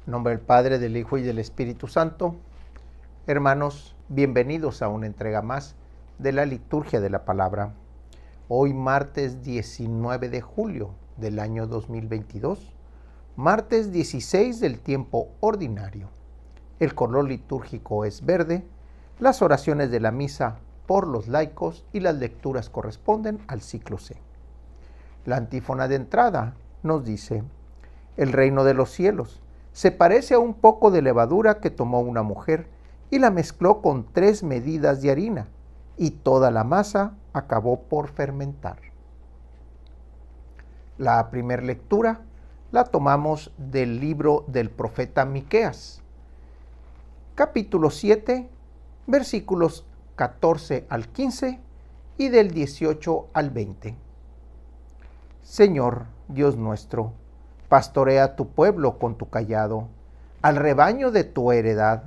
En nombre del Padre, del Hijo y del Espíritu Santo. Hermanos, bienvenidos a una entrega más de la liturgia de la palabra. Hoy martes 19 de julio del año 2022, martes 16 del tiempo ordinario. El color litúrgico es verde, las oraciones de la misa por los laicos y las lecturas corresponden al ciclo C. La antífona de entrada nos dice: el reino de los cielos se parece a un poco de levadura que tomó una mujer y la mezcló con 3 medidas de harina, y toda la masa acabó por fermentar. La primera lectura la tomamos del libro del profeta Miqueas, capítulo 7, versículos 14 al 15 y del 18 al 20. Señor, Dios nuestro, pastorea tu pueblo con tu cayado, al rebaño de tu heredad,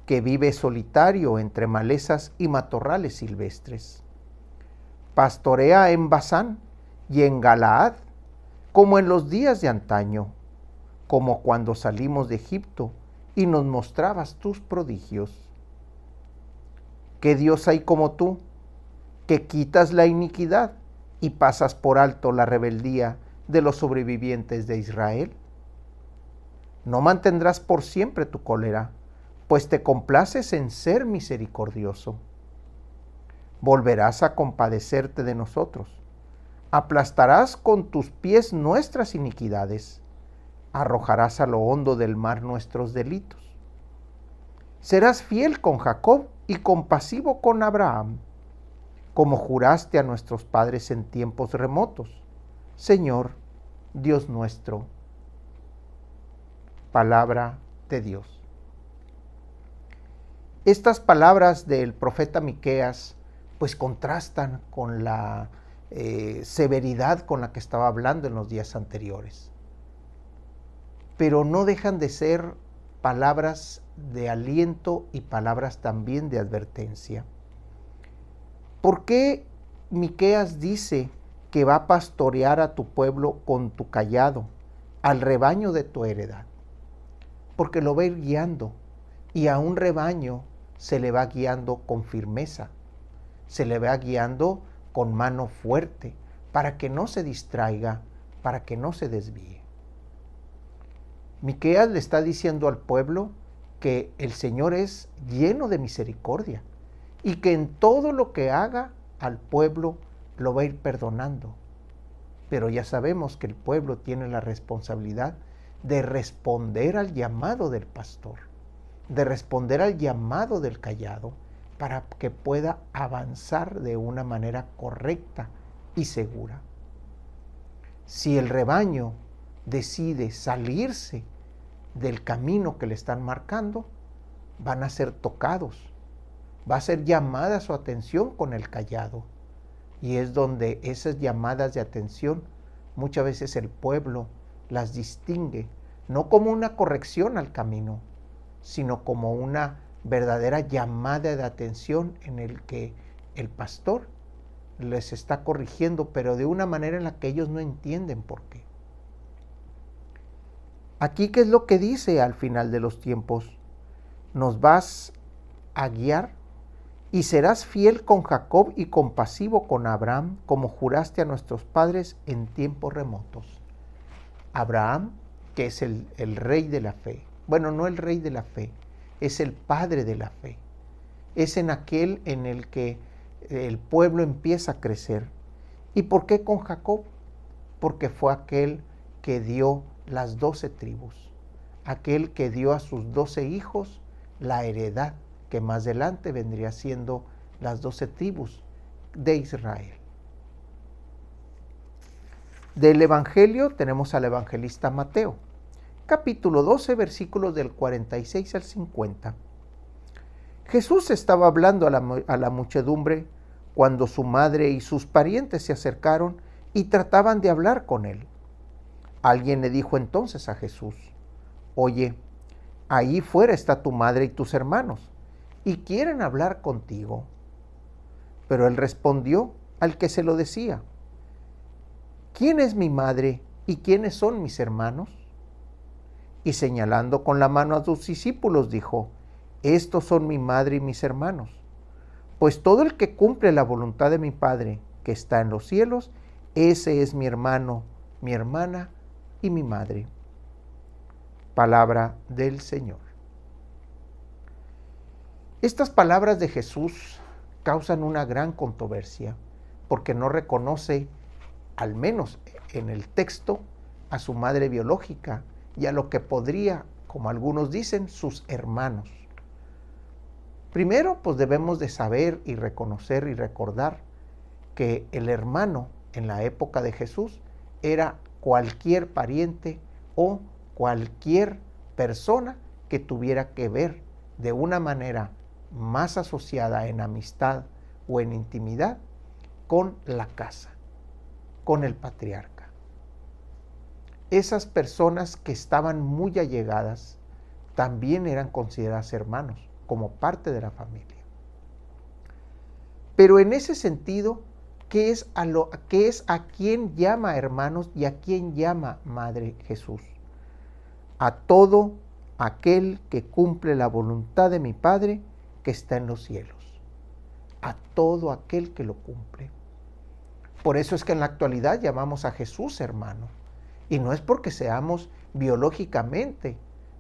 que vive solitario entre malezas y matorrales silvestres. Pastorea en Basán y en Galaad, como en los días de antaño, como cuando salimos de Egipto y nos mostrabas tus prodigios. ¿Qué Dios hay como tú, que quitas la iniquidad y pasas por alto la rebeldía de los sobrevivientes de Israel? No mantendrás por siempre tu cólera, pues te complaces en ser misericordioso. Volverás a compadecerte de nosotros, aplastarás con tus pies nuestras iniquidades, arrojarás a lo hondo del mar nuestros delitos. Serás fiel con Jacob y compasivo con Abraham, como juraste a nuestros padres en tiempos remotos, Señor, Dios nuestro. Palabra de Dios. Estas palabras del profeta Miqueas pues contrastan con la severidad con la que estaba hablando en los días anteriores, pero no dejan de ser palabras de aliento y palabras también de advertencia. ¿Por qué Miqueas dice que va a pastorear a tu pueblo con tu cayado, al rebaño de tu heredad? Porque lo va a ir guiando, y a un rebaño se le va guiando con firmeza, se le va guiando con mano fuerte, para que no se distraiga, para que no se desvíe. Miqueas le está diciendo al pueblo que el Señor es lleno de misericordia y que en todo lo que haga al pueblo lo va a ir perdonando. Pero ya sabemos que el pueblo tiene la responsabilidad de responder al llamado del pastor, de responder al llamado del cayado, para que pueda avanzar de una manera correcta y segura. Si el rebaño decide salirse del camino que le están marcando, van a ser tocados, va a ser llamada su atención con el cayado, y es donde esas llamadas de atención muchas veces el pueblo las distingue, no como una corrección al camino, sino como una verdadera llamada de atención en el que el pastor les está corrigiendo, pero de una manera en la que ellos no entienden por qué. Aquí, ¿qué es lo que dice al final de los tiempos? Nos vas a guiar y serás fiel con Jacob y compasivo con Abraham, como juraste a nuestros padres en tiempos remotos. Abraham, que es el rey de la fe. Bueno, no el rey de la fe, es el padre de la fe. Es en aquel en el que el pueblo empieza a crecer. ¿Y por qué con Jacob? Porque fue aquel que dio las 12 tribus, aquel que dio a sus 12 hijos la heredad, que más adelante vendría siendo las 12 tribus de Israel. Del Evangelio tenemos al evangelista Mateo, capítulo 12, versículos del 46 al 50. Jesús estaba hablando a la muchedumbre cuando su madre y sus parientes se acercaron y trataban de hablar con él. Alguien le dijo entonces a Jesús: oye, ahí fuera está tu madre y tus hermanos, y quieren hablar contigo. Pero él respondió al que se lo decía: ¿quién es mi madre y quiénes son mis hermanos? y señalando con la mano a sus discípulos dijo: estos son mi madre y mis hermanos. Pues todo el que cumple la voluntad de mi Padre que está en los cielos, ese es mi hermano, mi hermana y mi madre. Palabra del Señor. Estas palabras de Jesús causan una gran controversia porque no reconoce, al menos en el texto, a su madre biológica y a lo que podría, como algunos dicen, sus hermanos. Primero, pues debemos de saber y reconocer y recordar que el hermano en la época de Jesús era cualquier pariente o cualquier persona que tuviera que ver de una manera más asociada en amistad o en intimidad con la casa, con el patriarca. Esas personas que estaban muy allegadas también eran consideradas hermanos, como parte de la familia. Pero en ese sentido, ¿qué es a quién llama hermanos y a quién llama madre Jesús? A todo aquel que cumple la voluntad de mi Padre que está en los cielos. A todo aquel que lo cumple. Por eso es que en la actualidad llamamos a Jesús hermano. Y no es porque seamos biológicamente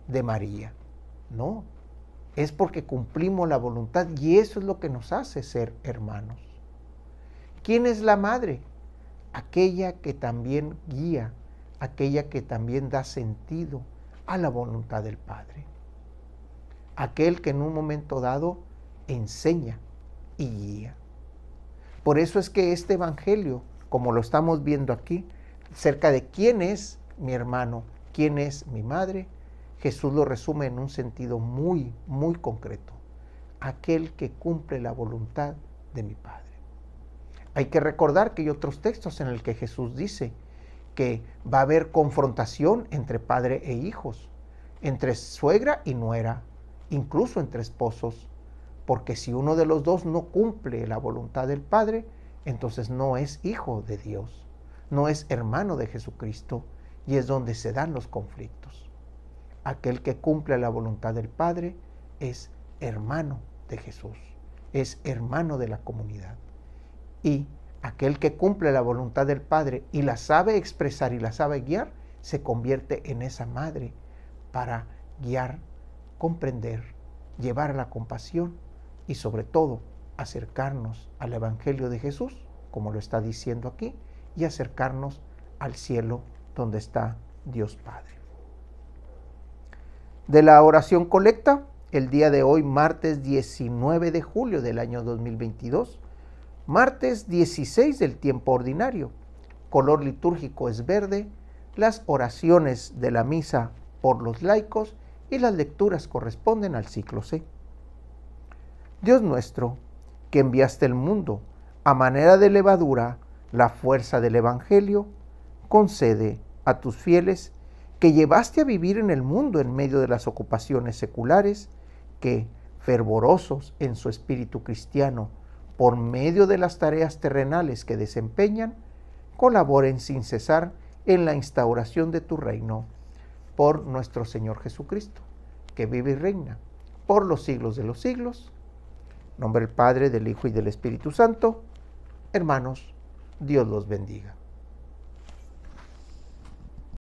de María. No. Es porque cumplimos la voluntad y eso es lo que nos hace ser hermanos. ¿Quién es la madre? Aquella que también guía, aquella que también da sentido a la voluntad del Padre. Aquel que en un momento dado enseña y guía. Por eso es que este evangelio, como lo estamos viendo aquí, acerca de quién es mi hermano, quién es mi madre, Jesús lo resume en un sentido muy, muy concreto. Aquel que cumple la voluntad de mi Padre. Hay que recordar que hay otros textos en el que Jesús dice que va a haber confrontación entre padre e hijos, entre suegra y nuera, incluso entre esposos, porque si uno de los dos no cumple la voluntad del Padre, entonces no es hijo de Dios, no es hermano de Jesucristo, y es donde se dan los conflictos. Aquel que cumple la voluntad del Padre es hermano de Jesús, es hermano de la comunidad. Y aquel que cumple la voluntad del Padre y la sabe expresar y la sabe guiar, se convierte en esa madre para guiar, comprender, llevar a la compasión y sobre todo acercarnos al Evangelio de Jesús, como lo está diciendo aquí, y acercarnos al cielo donde está Dios Padre. De la oración colecta, el día de hoy, martes 19 de julio del año 2022, martes 16 del tiempo ordinario, color litúrgico es verde, las oraciones de la misa por los laicos y las lecturas corresponden al ciclo C. Dios nuestro, que enviaste al mundo a manera de levadura la fuerza del Evangelio, concede a tus fieles que llevaste a vivir en el mundo en medio de las ocupaciones seculares, que, fervorosos en su espíritu cristiano, por medio de las tareas terrenales que desempeñan, colaboren sin cesar en la instauración de tu reino, por nuestro Señor Jesucristo, que vive y reina por los siglos de los siglos. En nombre del Padre, del Hijo y del Espíritu Santo. Hermanos, Dios los bendiga.